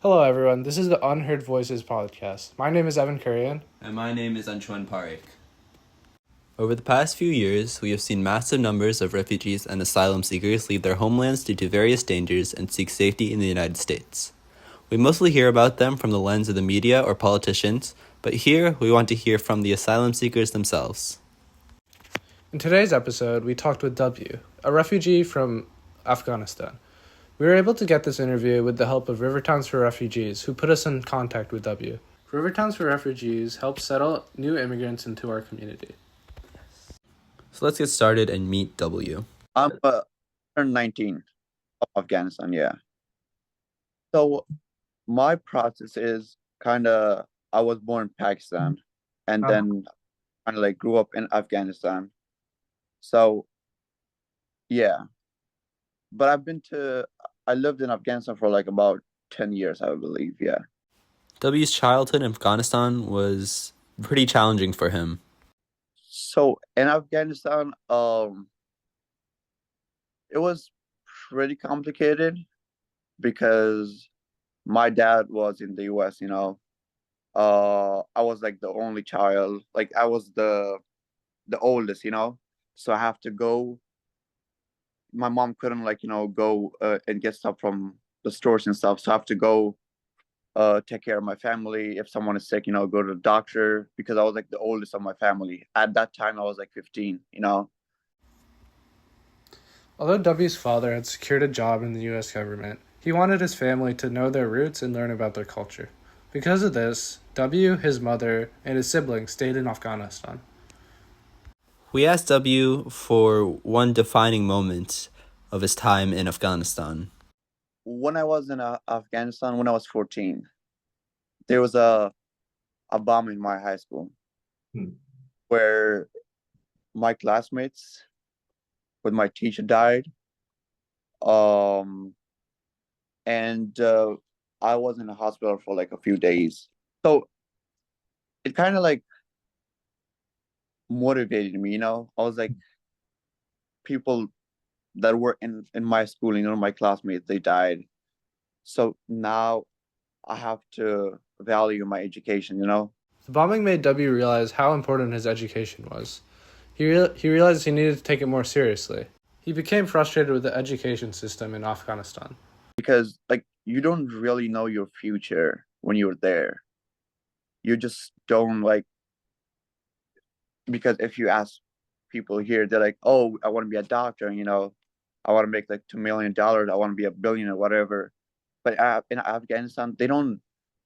Hello, everyone. This is the Unheard Voices podcast. My name is Evan Kurian. And my name is Anshwan Parikh. Over the past few years, we have seen massive numbers of refugees and asylum seekers leave their homelands due to various dangers and seek safety in the United States. We mostly hear about them from the lens of the media or politicians, but here we want to hear from the asylum seekers themselves. In today's episode, we talked with W, a refugee from Afghanistan. We were able to get this interview with the help of River Towns for Refugees, who put us in contact with W. River Towns for Refugees helps settle new immigrants into our community. So let's get started and meet W. I'm turned 19 of Afghanistan, yeah. So my process is I was born in Pakistan and then kind of like grew up in Afghanistan. So yeah, but I lived in Afghanistan for like about 10 years, I believe, yeah. W's childhood in Afghanistan was pretty challenging for him. So in Afghanistan, it was pretty complicated because my dad was in the US, I was like the only child, like I was the oldest, so I have to go. My mom couldn't go and get stuff from the stores and stuff, so I have to go take care of my family. If someone is sick, go to the doctor, because I was like the oldest of my family. At that time I was like 15. Although W's father had secured a job in the U.S. government, he wanted his family to know their roots and learn about their culture. Because of this, W, his mother, and his siblings stayed in Afghanistan. We asked W for one defining moment of his time in Afghanistan. When I was in Afghanistan, when I was 14, there was a bomb in my high school where my classmates with my teacher died. And I was in a hospital for like a few days. So it kind of like motivated me, I was like, people that were in my school, my classmates, they died. So now I have to value my education, The bombing made W realize how important his education was. He realized he needed to take it more seriously. He became frustrated with the education system in Afghanistan. Because like you don't really know your future when you're there. You just don't because if you ask people here, they're like, oh, I want to be a doctor, I want to make like $2 million, I want to be a billionaire, whatever. But in Afghanistan, they don't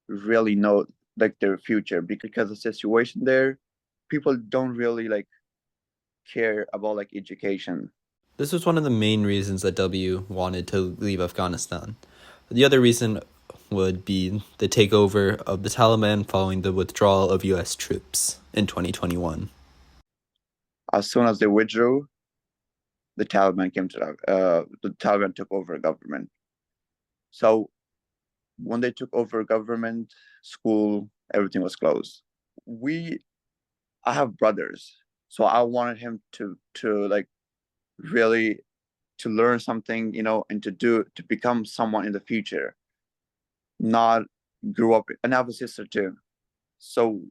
really know like their future, because the situation there, people don't really like care about like education. This was one of the main reasons that W wanted to leave Afghanistan. The other reason would be the takeover of the Taliban following the withdrawal of U.S. troops in 2021. As soon as they withdrew, the Taliban took over government. So when they took over government, school, everything was closed. I have brothers, so I wanted him to like really to learn something, and to become someone in the future, not grow up. And I have a sister too. So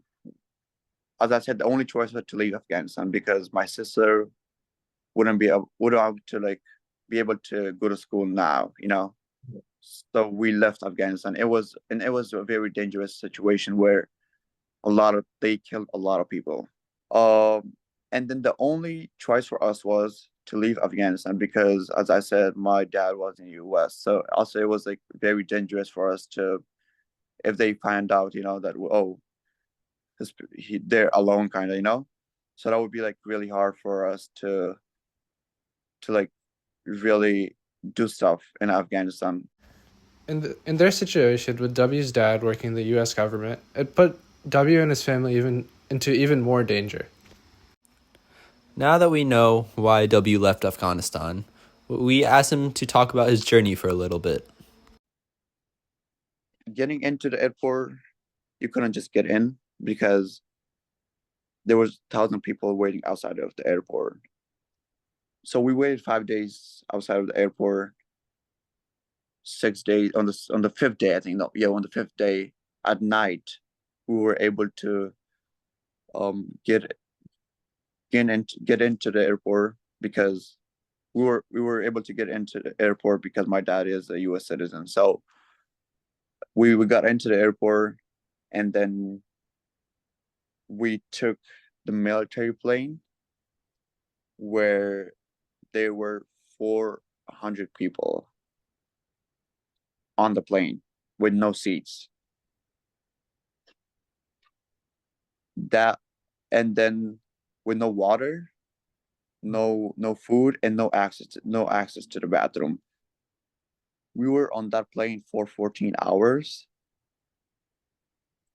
as I said, the only choice was to leave Afghanistan, because my sister wouldn't be able to like be able to go to school now, So we left Afghanistan. It was a very dangerous situation where they killed a lot of people. And then the only choice for us was to leave Afghanistan, because, as I said, my dad was in the U.S. So also it was like very dangerous for us to, if they find out, that they're alone, kind of. So that would be like really hard for us to like really do stuff in Afghanistan. In their situation, with W's dad working in the U.S. government, it put W and his family into even more danger. Now that we know why W left Afghanistan, we asked him to talk about his journey for a little bit. Getting into the airport, you couldn't just get in, because there was 1,000 people waiting outside of the airport. So we waited 5 days outside of the airport. 6 days, on the fifth day, I think, no, yeah, on the fifth day at night, we were able to get get into the airport because we were able to get into the airport because my dad is a U.S. citizen. So we got into the airport, and then we took the military plane where there were 400 people on the plane with no seats. That and then with no water, no food, and no access to the bathroom. We were on that plane for 14 hours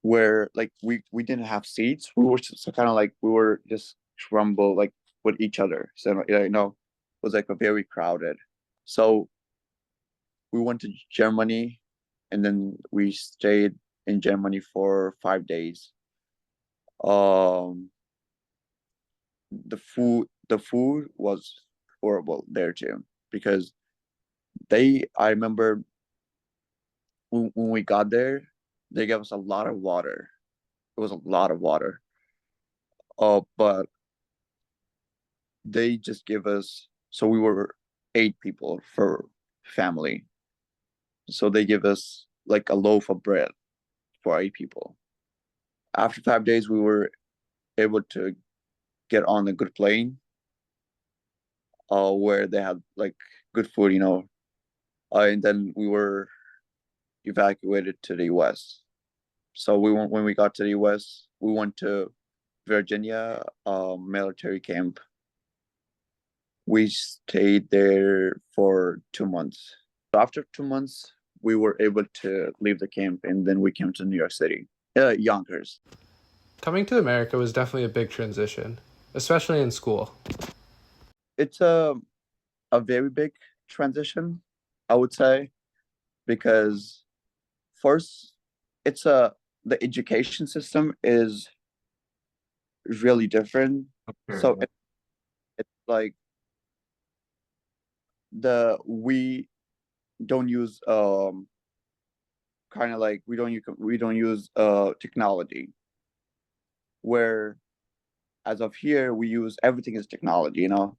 where like we didn't have seats. We were just kind of like we were just crumble like with each other. So you know, it was like a very crowded. So we went to Germany, and then we stayed in Germany for 5 days. Um, the food was horrible there too because I remember when we got there, they gave us a lot of water. It was a lot of water. But they just give us, so we were 8 people for family. So they give us like a loaf of bread for 8 people. After 5 days, we were able to get on a good plane, where they had like good food, and then we were evacuated to the US. So when we got to the US, we went to Virginia, military camp. We stayed there for 2 months. After 2 months, we were able to leave the camp, and then we came to New York City, Yonkers. Coming to America was definitely a big transition, especially in school. It's a very big transition, I would say, because first, it's a the education system is really different. So it's like we don't use kind of like we don't use technology, where as of here we use everything as technology, Yeah.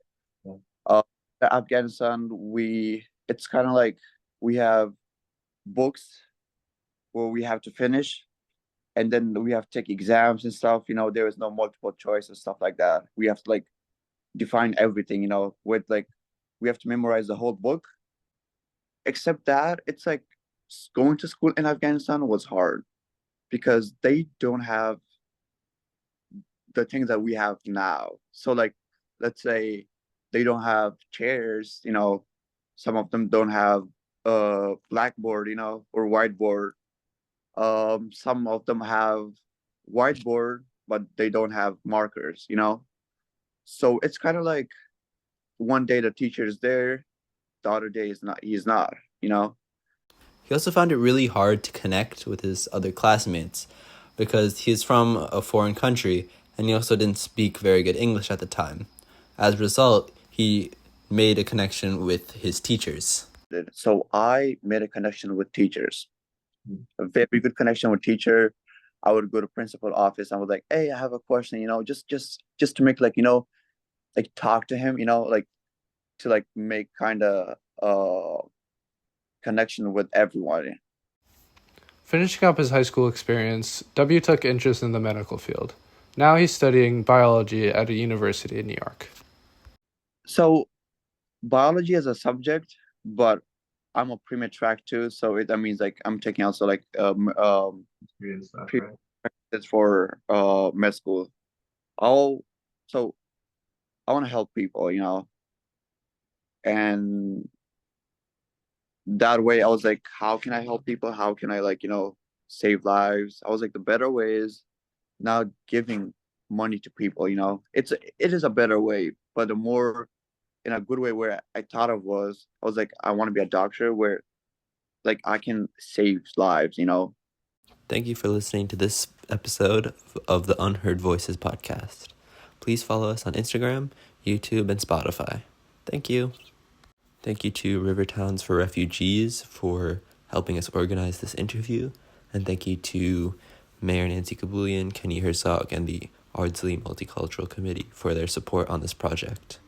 uh Afghanistan, it's kind of like we have books where we have to finish, and then we have to take exams and stuff. There is no multiple choice and stuff like that. We have to like define everything, with like we have to memorize the whole book. Except that it's like going to school in Afghanistan was hard because they don't have the things that we have now. So like, let's say they don't have chairs, some of them don't have a blackboard, or whiteboard. Some of them have whiteboard, but they don't have markers. So it's kind of like one day the teacher is there, the other day is not. He's not. He also found it really hard to connect with his other classmates because he's from a foreign country and he also didn't speak very good English at the time. As a result, he made a connection with his teachers. So I made a connection with teachers, a very good connection with teacher. I would go to principal office. I was like, "Hey, I have a question. Just to make like like talk to him. Like to like make kind of connection with everyone." Finishing up his high school experience, W took interest in the medical field. Now he's studying biology at a university in New York. So biology as a subject, but I'm a pre-med track too. So that means like I'm taking also like it's for med school. I'll so I want to help people, and that way I was like, how can I help people? How can I like save lives? I was like, the better way is now giving money to people. It is a better way, but the more in a good way where I thought of was I was like, I want to be a doctor where like I can save lives. Thank you for listening to this episode of the Unheard Voices podcast. Please follow us on Instagram, YouTube, and Spotify. Thank you. Thank you to River Towns for Refugees for helping us organize this interview. And thank you to Mayor Nancy Kabulian, Kenny Herzog, and the Ardsley Multicultural Committee for their support on this project.